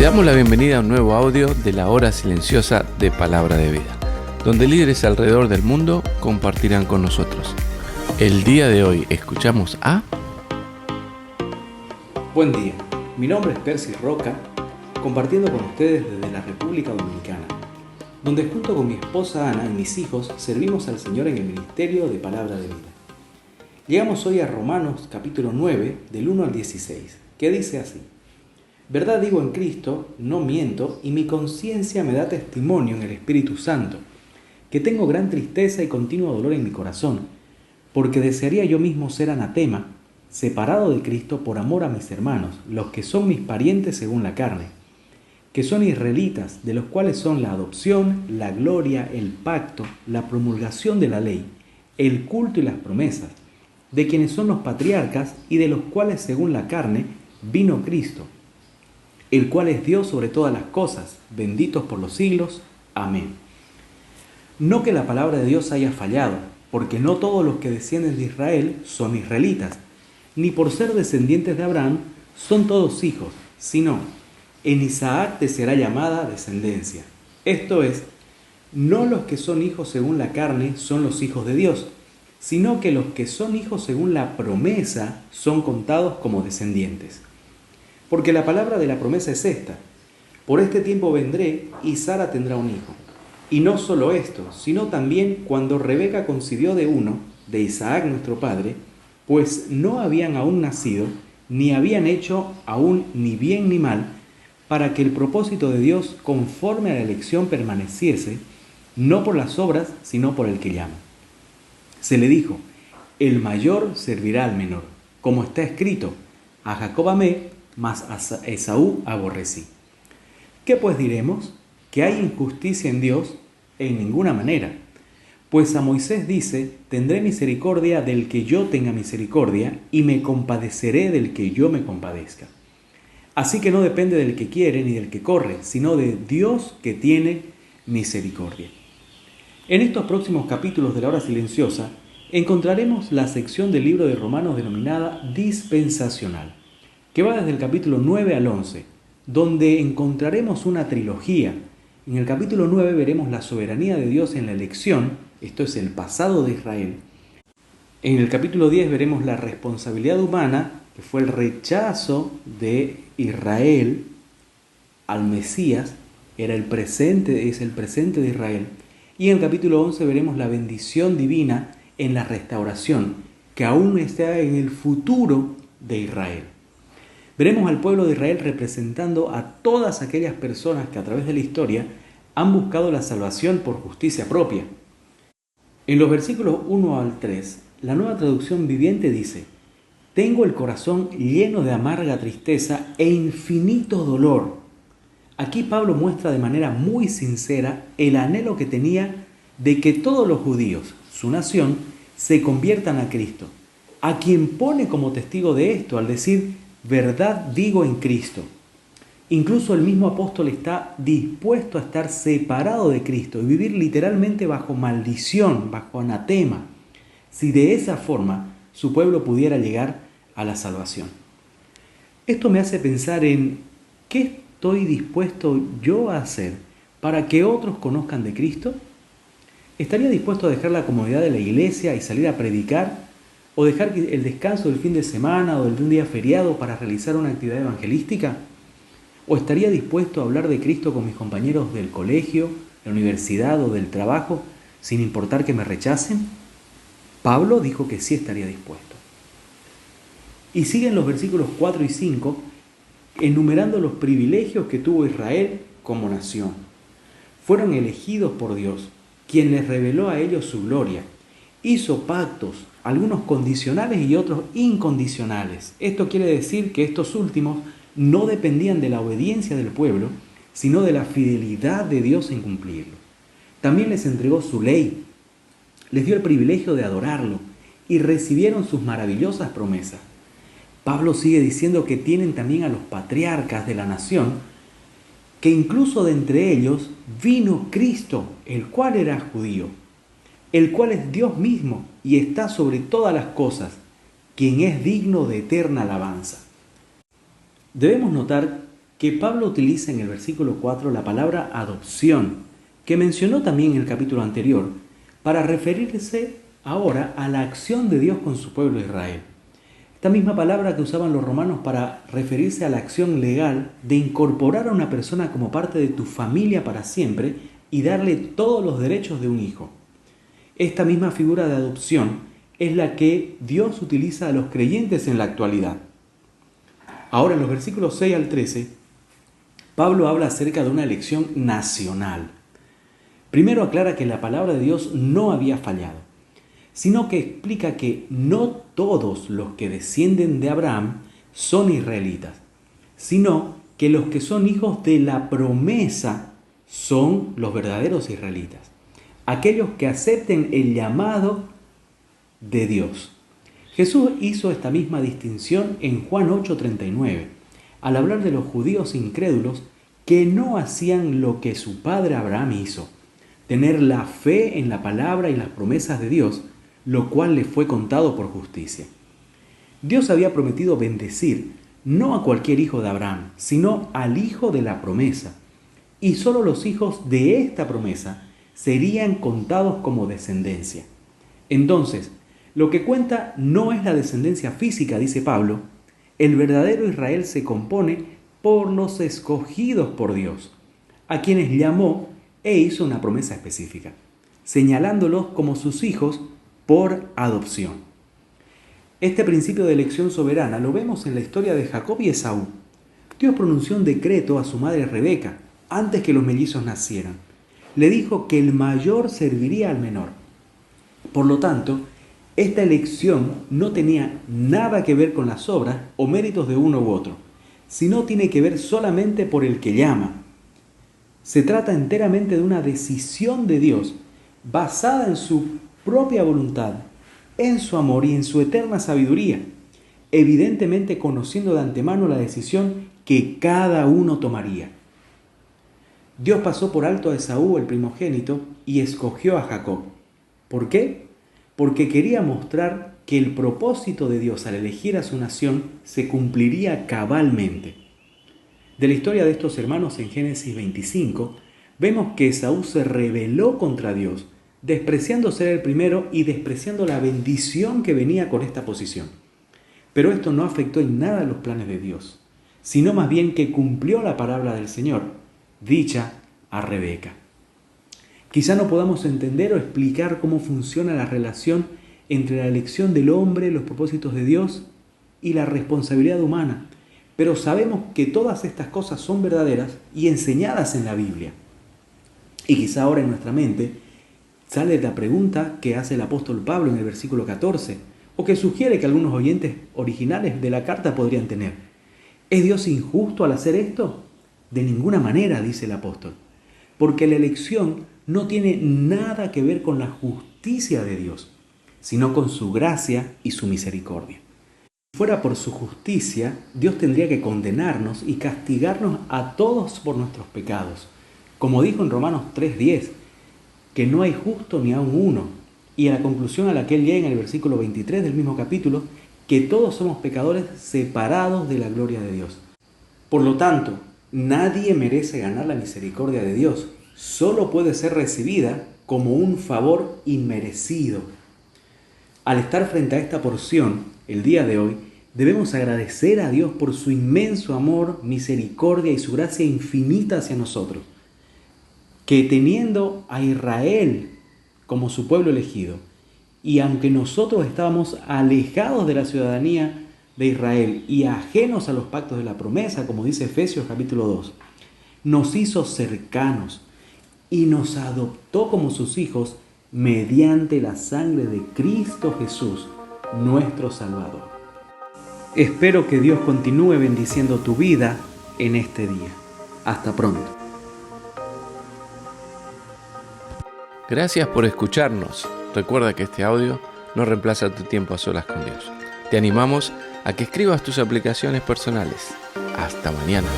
Te damos la bienvenida a un nuevo audio de la hora silenciosa de Palabra de Vida, donde líderes alrededor del mundo compartirán con nosotros. El día de hoy escuchamos a... Buen día, mi nombre es Percy Roca, compartiendo con ustedes desde la República Dominicana, donde junto con mi esposa Ana y mis hijos servimos al Señor en el ministerio de Palabra de Vida. Llegamos hoy a Romanos capítulo 9, del 1 al 16, que dice así: Verdad digo en Cristo, no miento, y mi conciencia me da testimonio en el Espíritu Santo, que tengo gran tristeza y continuo dolor en mi corazón, porque desearía yo mismo ser anatema, separado de Cristo por amor a mis hermanos, los que son mis parientes según la carne, que son israelitas, de los cuales son la adopción, la gloria, el pacto, la promulgación de la ley, el culto y las promesas, de quienes son los patriarcas y de los cuales según la carne vino Cristo, el cual es Dios sobre todas las cosas, benditos por los siglos. Amén. No que la palabra de Dios haya fallado, porque no todos los que descienden de Israel son israelitas, ni por ser descendientes de Abraham son todos hijos, sino en Isaac te será llamada descendencia. Esto es, no los que son hijos según la carne son los hijos de Dios, sino que los que son hijos según la promesa son contados como descendientes. Porque la palabra de la promesa es esta: por este tiempo vendré y Sara tendrá un hijo. Y no solo esto, sino también cuando Rebeca concibió de uno, de Isaac nuestro padre, pues no habían aún nacido, ni habían hecho aún ni bien ni mal, para que el propósito de Dios conforme a la elección permaneciese, no por las obras, sino por el que llama. Se le dijo: el mayor servirá al menor, como está escrito: a Jacob amé, mas a Esaú aborrecí. ¿Qué pues diremos? ¿Que hay injusticia en Dios? En ninguna manera. Pues a Moisés dice: tendré misericordia del que yo tenga misericordia, y me compadeceré del que yo me compadezca. Así que no depende del que quiere ni del que corre, sino de Dios que tiene misericordia. En estos próximos capítulos de la hora silenciosa encontraremos la sección del libro de Romanos denominada dispensacional, que va desde el capítulo 9 al 11, donde encontraremos una trilogía. En el capítulo 9 veremos la soberanía de Dios en la elección, esto es el pasado de Israel. En el capítulo 10 veremos la responsabilidad humana, que fue el rechazo de Israel al Mesías, es el presente de Israel. Y en el capítulo 11 veremos la bendición divina en la restauración, que aún está en el futuro de Israel. Veremos al pueblo de Israel representando a todas aquellas personas que a través de la historia han buscado la salvación por justicia propia. En los versículos 1 al 3, la Nueva Traducción Viviente dice: tengo el corazón lleno de amarga tristeza e infinito dolor. Aquí Pablo muestra de manera muy sincera el anhelo que tenía de que todos los judíos, su nación, se conviertan a Cristo, a quien pone como testigo de esto al decir: verdad digo en Cristo. Incluso el mismo apóstol está dispuesto a estar separado de Cristo y vivir literalmente bajo maldición, bajo anatema, si de esa forma su pueblo pudiera llegar a la salvación. Esto me hace pensar en ¿qué estoy dispuesto yo a hacer para que otros conozcan de Cristo? ¿Estaría dispuesto a dejar la comodidad de la iglesia y salir a predicar? ¿O dejar el descanso del fin de semana o de un día feriado para realizar una actividad evangelística? ¿O estaría dispuesto a hablar de Cristo con mis compañeros del colegio, la universidad o del trabajo, sin importar que me rechacen? Pablo dijo que sí estaría dispuesto. Y siguen los versículos 4 y 5 enumerando los privilegios que tuvo Israel como nación. Fueron elegidos por Dios, quien les reveló a ellos su gloria. Hizo pactos, algunos condicionales y otros incondicionales. Esto quiere decir que estos últimos no dependían de la obediencia del pueblo, sino de la fidelidad de Dios en cumplirlo. También les entregó su ley, les dio el privilegio de adorarlo y recibieron sus maravillosas promesas. Pablo sigue diciendo que tienen también a los patriarcas de la nación, que incluso de entre ellos vino Cristo, el cual era judío, el cual es Dios mismo y está sobre todas las cosas, quien es digno de eterna alabanza. Debemos notar que Pablo utiliza en el versículo 4 la palabra adopción, que mencionó también en el capítulo anterior, para referirse ahora a la acción de Dios con su pueblo Israel. Esta misma palabra que usaban los romanos para referirse a la acción legal de incorporar a una persona como parte de tu familia para siempre y darle todos los derechos de un hijo. Esta misma figura de adopción es la que Dios utiliza a los creyentes en la actualidad. Ahora, en los versículos 6 al 13, Pablo habla acerca de una elección nacional. Primero aclara que la palabra de Dios no había fallado, sino que explica que no todos los que descienden de Abraham son israelitas, sino que los que son hijos de la promesa son los verdaderos israelitas, aquellos que acepten el llamado de Dios. Jesús hizo esta misma distinción en Juan 8:39, al hablar de los judíos incrédulos que no hacían lo que su padre Abraham hizo, tener la fe en la palabra y las promesas de Dios, lo cual le fue contado por justicia. Dios había prometido bendecir no a cualquier hijo de Abraham, sino al hijo de la promesa, y solo los hijos de esta promesa serían contados como descendencia. Entonces, lo que cuenta no es la descendencia física, dice Pablo. El verdadero Israel se compone por los escogidos por Dios, a quienes llamó e hizo una promesa específica, señalándolos como sus hijos por adopción. Este principio de elección soberana lo vemos en la historia de Jacob y Esaú. Dios pronunció un decreto a su madre Rebeca antes que los mellizos nacieran. Le dijo que el mayor serviría al menor. Por lo tanto, esta elección no tenía nada que ver con las obras o méritos de uno u otro, sino tiene que ver solamente por el que llama. Se trata enteramente de una decisión de Dios basada en su propia voluntad, en su amor y en su eterna sabiduría, evidentemente conociendo de antemano la decisión que cada uno tomaría. Dios pasó por alto a Esaú, el primogénito, y escogió a Jacob. ¿Por qué? Porque quería mostrar que el propósito de Dios al elegir a su nación se cumpliría cabalmente. De la historia de estos hermanos en Génesis 25, vemos que Esaú se rebeló contra Dios, despreciando ser el primero y despreciando la bendición que venía con esta posición. Pero esto no afectó en nada los planes de Dios, sino más bien que cumplió la palabra del Señor, dicha a Rebeca. Quizá no podamos entender o explicar cómo funciona la relación entre la elección del hombre, los propósitos de Dios y la responsabilidad humana, pero sabemos que todas estas cosas son verdaderas y enseñadas en la Biblia. Y quizá ahora en nuestra mente sale la pregunta que hace el apóstol Pablo en el versículo 14, o que sugiere que algunos oyentes originales de la carta podrían tener. ¿Es Dios injusto al hacer esto? De ninguna manera, dice el apóstol, porque la elección no tiene nada que ver con la justicia de Dios, sino con su gracia y su misericordia. Si fuera por su justicia, Dios tendría que condenarnos y castigarnos a todos por nuestros pecados, como dijo en Romanos 3:10, que no hay justo ni aun uno, y a la conclusión a la que él llega en el versículo 23 del mismo capítulo, que todos somos pecadores separados de la gloria de Dios. Por lo tanto, nadie merece ganar la misericordia de Dios, solo puede ser recibida como un favor inmerecido. Al estar frente a esta porción, el día de hoy, debemos agradecer a Dios por su inmenso amor, misericordia y su gracia infinita hacia nosotros, que teniendo a Israel como su pueblo elegido, y aunque nosotros estábamos alejados de la ciudadanía de Israel y ajenos a los pactos de la promesa, como dice Efesios capítulo 2, nos hizo cercanos y nos adoptó como sus hijos mediante la sangre de Cristo Jesús, nuestro Salvador. Espero que Dios continúe bendiciendo tu vida en este día. Hasta pronto. Gracias por escucharnos. Recuerda que este audio no reemplaza tu tiempo a solas con Dios. Te animamos a que escribas tus aplicaciones personales. Hasta mañana.